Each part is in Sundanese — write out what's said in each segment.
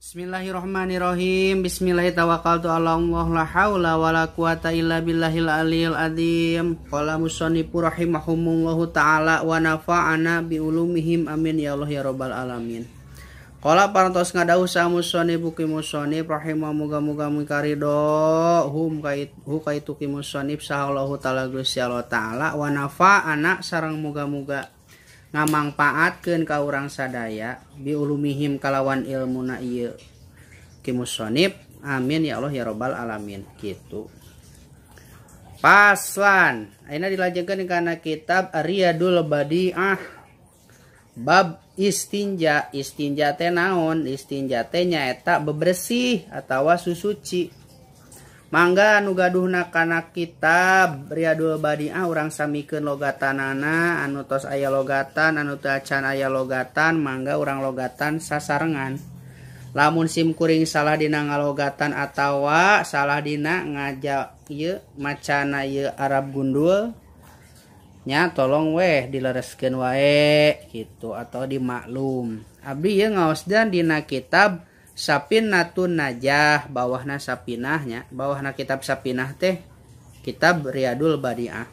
Bismillahirrahmanirrahim. Bismillahirrahmanirrahim. La haula wala quwata illa billahil aliyil adzim. Qala musannifu rahimahumullahu ta'ala wa nafa'ana bi ulumihim amin ya Allah ya rabbal alamin. Qala parantos ngadauh sa musannifu ki musannif rahimah muga-muga mukarido hum kaitu ki musannif sahallahu ta'ala Gusti Allah ta'ala wa nafa'ana sareng muga-muga ngamangpaatkeun ka urang sadaya bi ulumihim kalawan ilmuna ieu ki musannif amin ya Allah ya rabbal alamin kitu. Paslan ayeuna dilajengkeun kana kitab Riyadul Badi'ah bab istinja. Istinja teh naon? Istinja teh nyaeta bebersih atawa susuci. Mangga anu gaduhna kana kitab Riyadul Badi'ah urang samikeun logatanana anu tos aya logatan anu teu acan aya logatan mangga urang logatan sasarengan. Lamun sim kuring salah dina ngalogatan atawa salah dina ngaja ieu macana ieu Arab gundul nya tolong weh dilereskeun wae gitu atau dimaklum. Abdi ieu ngaosdan dina kitab Sapinatun Najah bawahna sapinahnya bawahna kitab sapinah teh kitab Riyadul Badi'ah.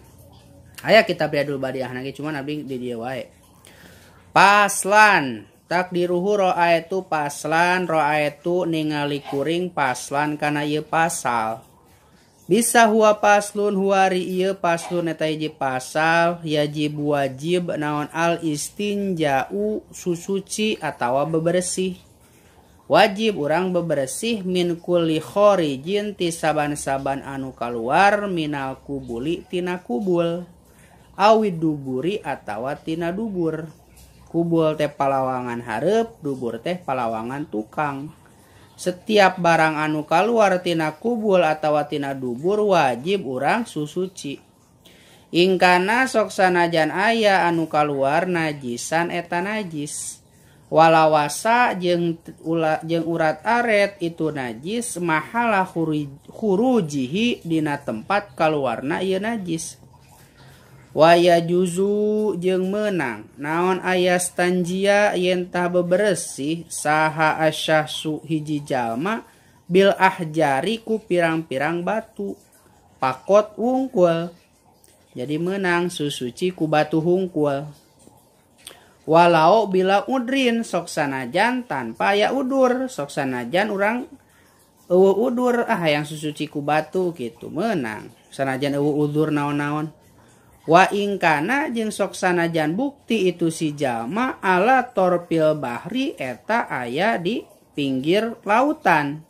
Aya kitab Riyadul Badi'ah nage cuman abdi di dieu wae. Paslan takdiruhu ra'aitu paslan ra'aitu ningali kuring paslan kana ieu pasal. Bisa huwa paslun huari ieu paslun eta hiji pasal yajib wajib naon al istinja'u susuci atawa bebersih. Wajib urang bebersih min kulli khorijin ti saban-saban anu kaluar minal kubuli tina kubul awid duburi atawa tina dubur. Kubul teh palawangan hareup, dubur teh palawangan tukang. Setiap barang anu kaluar tina kubul atawa tina dubur wajib urang susuci. Ingkana sok sanajan aya anu kaluar najisan eta najis. Walawasa jeung urat aret itu najis mahala khurujihi dina tempat kaluarna ieu najis. Waya juzu jeung meunang naon aya stanjia yen tah bebersih saha asyahsu hiji jalma bil ahjari ku pirang-pirang batu pakot hungkul. Jadi meunang susuci ku batu hungkul. Walau bila udrin sok sanajan tanpa aya udur, sok sanajan urang eueuh udur hayang susuci ku batu gitu meunang sanajan eueuh udur naon-naon. Wa ingkana jeung sok sanajan bukti itu si jalma ala torpil bahri eta aya di pinggir lautan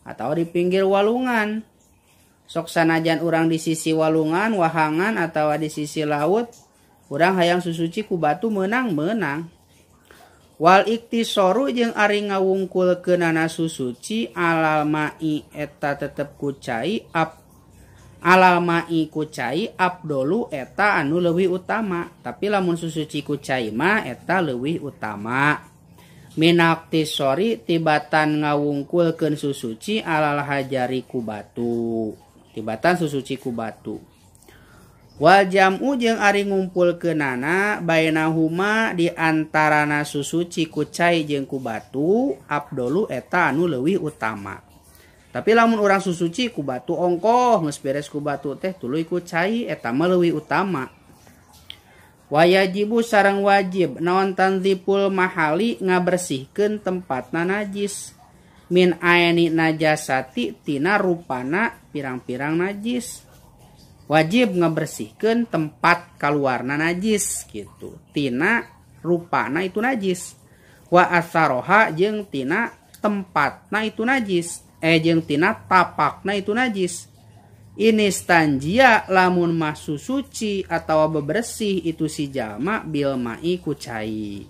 atau di pinggir walungan. Sok sanajan urang di sisi walungan wahangan atau di sisi laut urang hayang susuci ku batu meunang. Wal iktisoru jeung ari ngawungkulkeunana susuci alal ma'i eta tetep ku cai alal ma'i ku cai abdolu eta anu leuwih utama. Tapi lamun susuci ku cai mah eta leuwih utama. Minaktisori tibatan ngawungkulkeun susuci alal hajari ku batu. Tibatan susuci ku batu. Wal jam'u jeung ari ngumpulkeunana bainahuma di antarana susuci ku cai jeung ku batu abdolu eta anu leuwih utama. Tapi lamun urang susuci ku batu ongkoh geus beres ku batu teh tuluy ku cai eta mah leuwih utama. Wayajibu sareng wajib naon tanzipul mahali ngabersihkeun tempatna najis min aini najasati tina rupana pirang-pirang najis. Wajib ngabersihkeun tempat kaluarna najis gitu. Tina rupana itu najis. Wa asaroha jeung tina tempatna itu najis. Jeung tina tapakna itu najis. Ini stanjia lamun mah susuci atawa bebersih itu si jalma bil ma'i ku cai.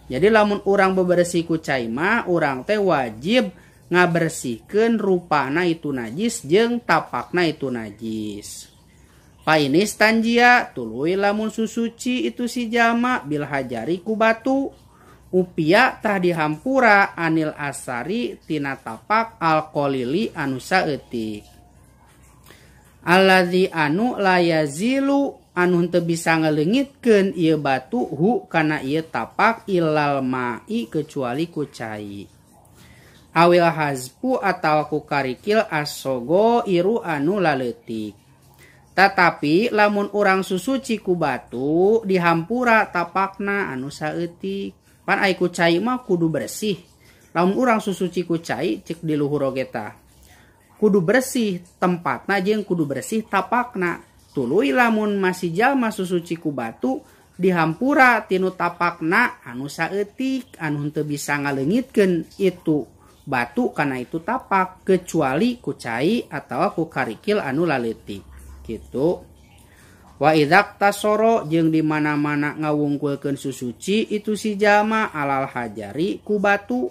Jadi lamun urang bebersih ku cai mah urang teh wajib ngabersihkeun rupana itu najis jeung tapakna itu najis. Pa ini stanjia tuluy lamun susuci itu si jalma bil hajari ku batu upia tah dihampura anil asari tina tapak alqolili anu saeutik. Alladzi anu layazilu anu teu bisa ngaleungitkeun ieu batu hu kana ieu tapak ilal ma'i kecuali ku cai. awil hazpu atawa ku karikil asogo iru anu laletik. Tetapi lamun urang susuci ku batu dihampura tapakna anu saeutik. Pan ai ku cai mah kudu bersih. Lamun urang susuci ku cai cek di luhur oge tah. Kudu bersih tempatna jeung kudu bersih tapakna. Tuluy lamun masih jalma susuci ku batu dihampura tinu tapakna anu saeutik anu henteu bisa ngaleungitkeun itu batu kana itu tapak kecuali ku cai atawa ku karikil anu laletik gitu. Wa idzak tasoro jeung di mana-mana ngawungkulkeun susuci itu si jalma alal hajari ku batu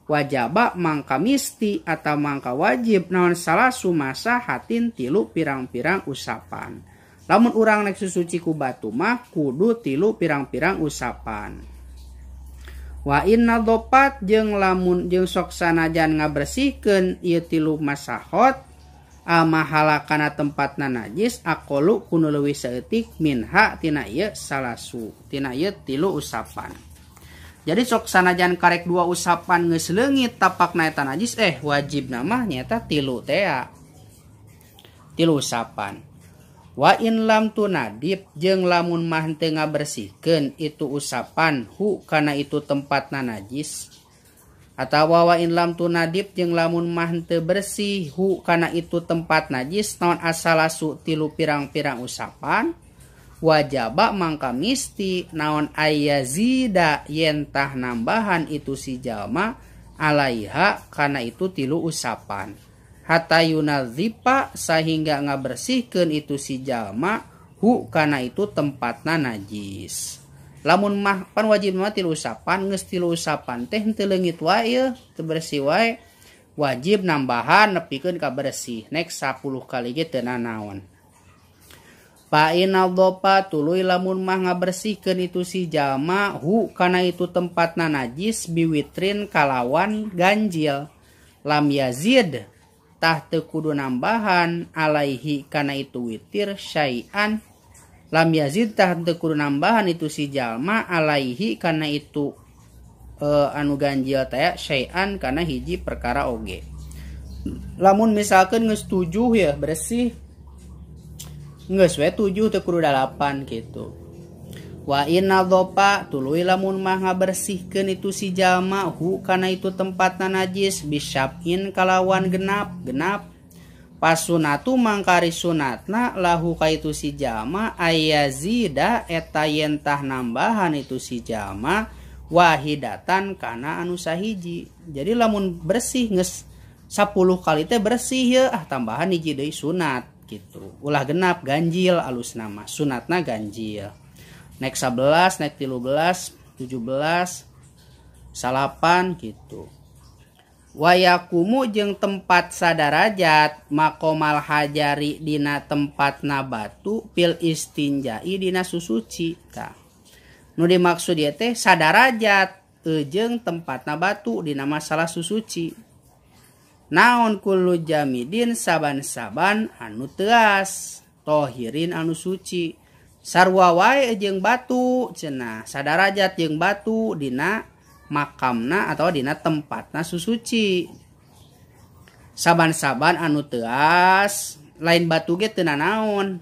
wajaba mangka misti atau mangka wajib naon salah sumasa hatin tilu pirang-pirang usapan. Lamun urang nek susuci ku batu mah kudu tilu pirang-pirang usapan. Wa inna dopat jeung lamun jeung sok sanajan ngabersihkeun ieu tilu masahot mahala kana tempatna najis aqolu kuno leuwih saeutik minha tina ieu salasu tina ieu tilu usapan. Jadi sok sanajan karek dua usapan geus leungit tapakna eta najis wajibna mah nyaeta tilu teh tilu usapan. Wa in lam tunadib jeung lamun mah teu ngabersihkeun itu usapan hu kana itu tempatna najis. Atawa wa in lam tunadib jeung lamun mah teu bersih hu kana itu tempat najis naon asalasu tilu pirang-pirang usapan wajaba mangka misti naon ayazida yen tah nambahan itu si jalma alaiha kana itu tilu usapan hatta yunadzipa sehingga ngabersihkeun itu si jalma hu kana itu tempatna najis. Lamun mah pan wajib mah tilu usapan geus tilu usapan teh henteu leungit wae teu bersih wae wajib nambahan nepikeun ka bersih nek 10 kali ge teu nanaon. Pa inadzopa tuluy lamun mah ngabersihkeun itu si jalma hu kana itu tempatna najis biwitrin kalawan ganjil lam yazid tah teu kudu nambahan alaihi kana itu witir syai'an lam yazid tah teu kudu nambahan itu si jalma alaihi kana itu anu ganjil teh syai'an kana hiji perkara oge. Lamun misalkeun geus 7 ya bersih geus we 7 teu kudu 8 gitu. Wa inna dhopa tuluy lamun mah ngabersihkeun itu si jalma hu kana itu tempatna najis bisyabin kalawan genap pasunatu mangkari sunatna lahu ka itu si jalma ayazida eta yen tah nambahan itu si jalma wahidatan kana anu sahiji. Jadi lamun bersih geus 10 kali teh bersih ya tambahan hiji deui sunat gitu. Ulah genap ganjil alus nama sunatna ganjil. Nek 11, nek 13, 17, 8 gitu. Wayakumu jeung tempat sadarajat makomal hajari dina tempatna batu pil istinjai dina susuci. Tah. Nu dimaksud ieu teh sadarajat jeung tempatna batu dina masalah susuci. Naon kullu jamidin saban-saban anu teas tohirin anu suci. Sarwa wae jeung batu cenah sadarajat jeung batu dina makamna atau dina tempatna susuci. Saban-saban anu teas lain batu ge teu nanaon.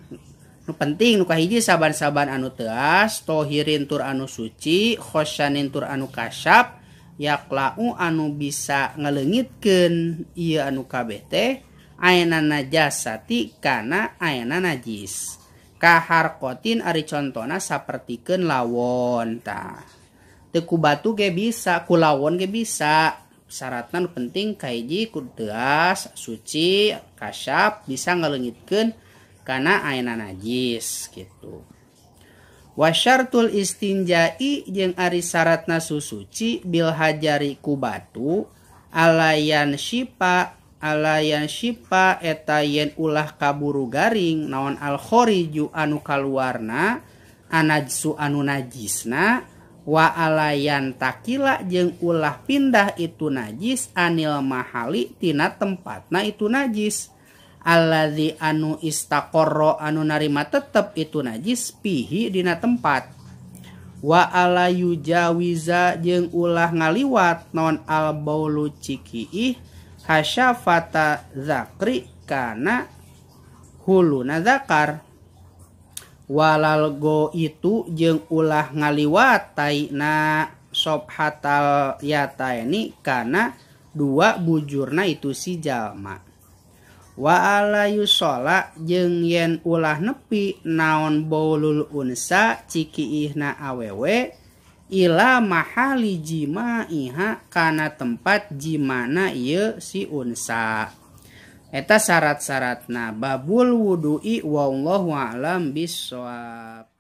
Nu penting nu kahiji saban-saban anu teas tohirin tur anu suci khosyanin tur anu kasyap yaklau anu bisa ngaleungitkeun ieu anu kabeh teh ayana najasati kana ayana najis. Kaharkotin ari contona sapertikeun lawon tah. Teu ku batu ge bisa, ku lawon ge bisa. Syaratna nu penting kahiji kudu teas, suci, kasyap, bisa ngaleungitkeun kana ayana najis gitu. Wa syartul istinjai jeung ari syaratna susuci bil hajari ku batu alayan syipa eta yen ulah kaburu garing naon al khoriju anu kaluarna anajsu anu najisna wa alayan takila jeung ulah pindah itu najis anil mahali tina tempatna itu najis alladzi anu istaqarra anu narima tetep itu najis pihi dina tempat wa ala yujawiza jeung ulah ngaliwat non al baulu cikiih hasyafata zakri kana huluna zakar walal go itu jeung ulah ngaliwat taina sobhatal yataini kana dua bujurna itu si jalma wa ala yusola jeung yen ulah nepi naon baulul unsa cikiihna awewe ila mahali jimaiha kana tempat jimana ieu si unsa. Eta syarat-syaratna babul wudu'i wallahu a'lam bishawab.